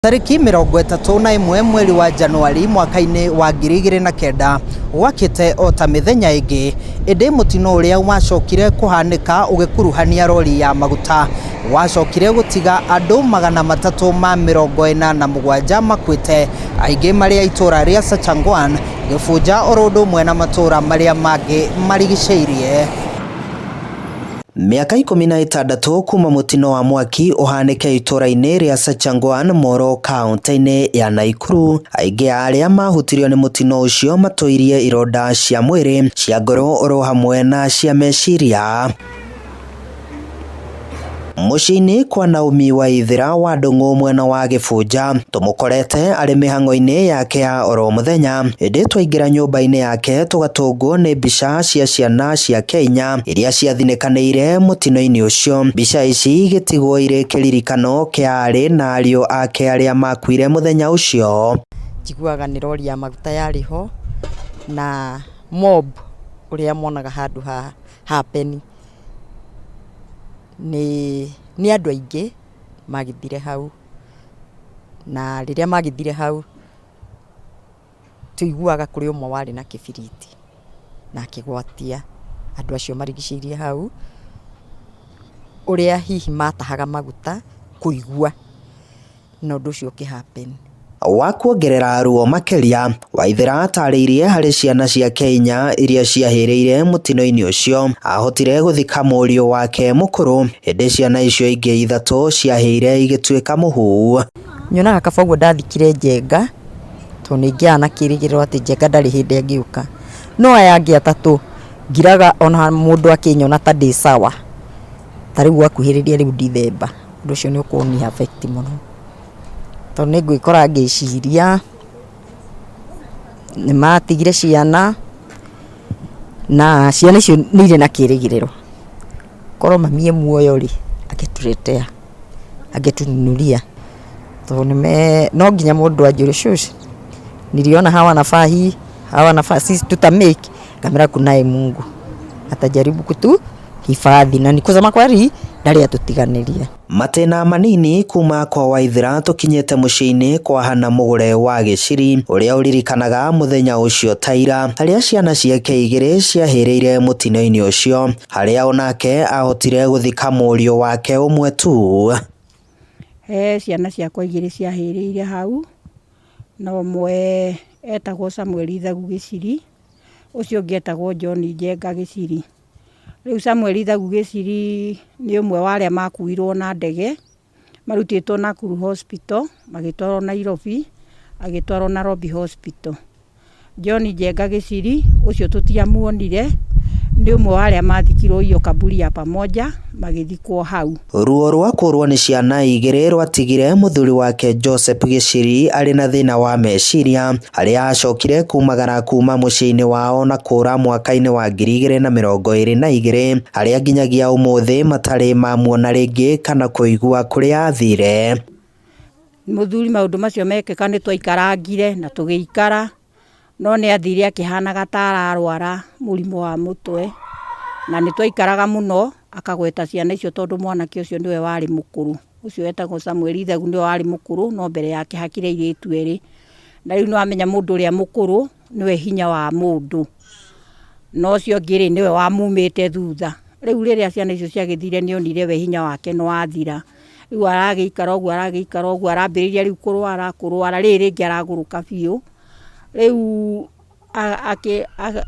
Tariki 31 mweri wa Januari mwaka-ini wa 2009 gwakite o ta mithenya ingi indi mutino uria wacokire kuhanika ugikuruhania rori ya maguta wacokire gutiga andu 347 makwite aingi maria itura ria Sachangwan gifunja orodo mwena matura maria mangi marigiceirie. Miaka 16 kuma mutino wa mwaki uhanike itura-ini ria Sachangwan Moro kaunti-ini ya Nakuru. Aingi aria mahutirio ni mutino ucio matoirie ironda cia mwiri, cia ngoro oro hamwe na cia meciria. Muciini kwa Naomi Waithira wa Ndung'u mwena wa Gifunja tumukorete ari mihango-ini yake ya oro muthenya, indi twaingira nyumba-ini yake tugatungwo ni mbica cia ciana cia Kenya iria ciathinĩkanĩire mutino-ini ucio. Mbica ici gitigwo iri kiririkano kia ari na ariũ ake aria makuire muthenya ucio. Njiguaga ni rori ya maguta yariho na mob uria monaga handu ha happen ni andu aingi magithire hau, na riria magithire hau tuiguaga kuri umwe wari na kibiriti na kigwatia andu acio marigiceirie hau uria hihi matahaga maguta kuigua na undu ucio ki happen. Wa kuongerera ruo makeria, Waithira atariirie hari ciana cia Kenya iria ciahiriire mutino-ini ucio ahotire guthika mũriũ wake mukuru, indi ciana icio ingi ithatu ciahire igituika muhu. Nyonaga kaba guo ndathikire Njenga to ningiana kirigirwo ati Njenga ndari hindi angiuka, no aya angi atatu ngiraga ona mundu akinyona ta ndi sawa tariu akuhiriria riu Dithemba, undu ucio ni ukuni affect muno to ningwikora ngiciria ni matigire ciana na ciana icio ni ire na kirigiriro korwo mamie muoyo ri agituretea agitununuria to no nginya mundu ajure shush niliona hawa nafasi tutamake kamera kunaye Mungu atajaribu kutu hifadhi na nikusema kweli ndari atutiganiria. Matena manini kuma kwa Waithira tukinyete muciini kwa Hana Mugure wa Giciri uria uririkanaga muthenya ucio taira haria ciana ciake igiri ciahiriire mutino-ini ucio, haria onake ahotire guthika mũriũ wake umwe tu. Ciana ciakwa igiri ciahiriire hau, no mwe etagwo Samuel Ithagu Giciri, ucio ngetagwo John Njenga Giciri. Riu Samuel Ithagu Giciri ni umwe wa aria makuirwo na ndege marutitwo Nakuru Hospital magitwarwo Nairobi, agitwarwo Nairobi Hospital. John Njenga Giciri ucio tutiamuonire ni umwe wa aria mathikirwo iyo kaburi ya pamoja magithikwo hau. Ruo rwa kurwo ni ciana igiri rwatigire muthuri wake Joseph Giciri ari na thina wa meciria haria acokire kumagara kuma muciini wao na kura mwaka-ini wa 2022 haria nginyagia umuthi matari mamuona ringi kana kuigua kuria athire. Muthuri maundu macio mekeka ni twaikarangire na tugiikara, no ni athire akihanaga tararwara murimo wa mutwe na ni twaikaraga muno akagweta ciana icio tondu mwanake ucio niwe wari mukuru. Ucio etagwo Samuel Ithagu niwe wari mukuru, no mbere yake hakire iritu eri, na riu no amenya mundu uria mukuru niwe hinya wa mundu, no cio ngiri niwe wamumite thutha. Riu riria ciana icio ciagithire ni onire we hinya wake no athira, riu aragiikara oguo arambiriria riu kurwara riri ngi araguruka biu. Riu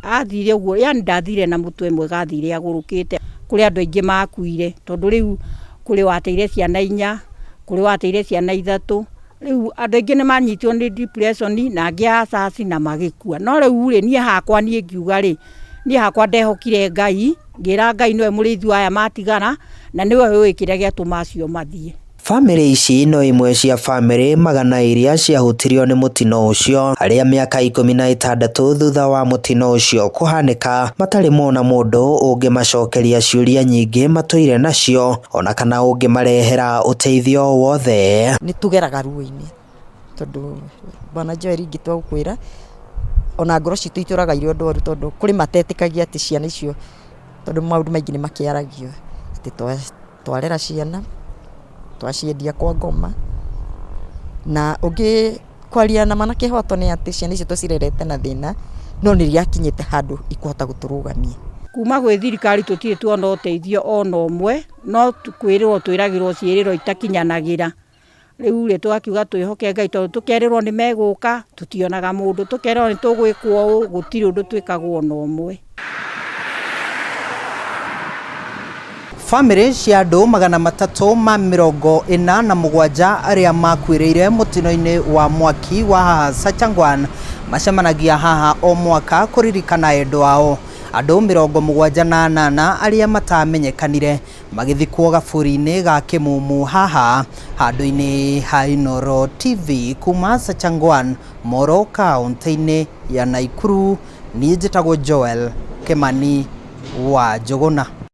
athire uguo, yani ndathire na mutwe mwega, athire agurukite kuri andu aingi makuire tondu riu kuri wateire ciana 4, kuri wateire ciana 3. Riu andu aingi ni manyitwo ni depression na angi asasi na magikua, no riu ri nie hakwa nie ngiuga ri nie hakwa ndehokire Ngai, ngira Ngai niwe murithi aya matigana na niwe wikire giatuma acio mathie. Family ici no imwe cia family magana iria ciahutirio ni mutino ucio, haria miaka 16 thutha wa mutino ucio kuhanika matari mona mundu ungimacokeria ciuria nyingi matoire nacio ona kana ungimarehera uteithio wothe. Ni tugeraga ruo-ini tondu bana Joel ngitwa gukwira ona ngoro citu ituraga irio ndoru tondu kuri matetikagia ati ciana icio tondu maundu maingi ni makiaragio ati twarera ciana twaciendia kwa ngoma na ungi kwaria na manake hoto ni ati ciana icio tucirerete na thina no ni riakinyite handu ikuhota guturugamia. Kuma gwĩ thirikari tutire tuona ũteithio ona ũmwe, no kwĩrĩrwo twĩragĩrwo ciĩrĩro itakinyanagira. Rĩu rĩ twakiuga twĩhoke Ngai tondũ tũkerĩrwo nĩ megũka tutionaga mũndũ, tũkerĩrwo nĩ tũgwĩkwo ũũ gũtirĩ ũndũ twĩkagwo ona ũmwe. Family cia andũ 347 arĩa makuĩrĩire mũtino-inĩ wa mwaki wa haha Sachangwan macemanagia haha o mwaka kũririkana endwa ao. Andũ 78 arĩa matamenyekanire magĩthikwo gaburi-inĩ ga Kĩmumu haha handũ-inĩ ha Inooro TV kuma Sachangwan, Moro kaunti-inĩ ya Nakuru. Niĩ njĩtagwo Joel Kimani wa Njũgũna.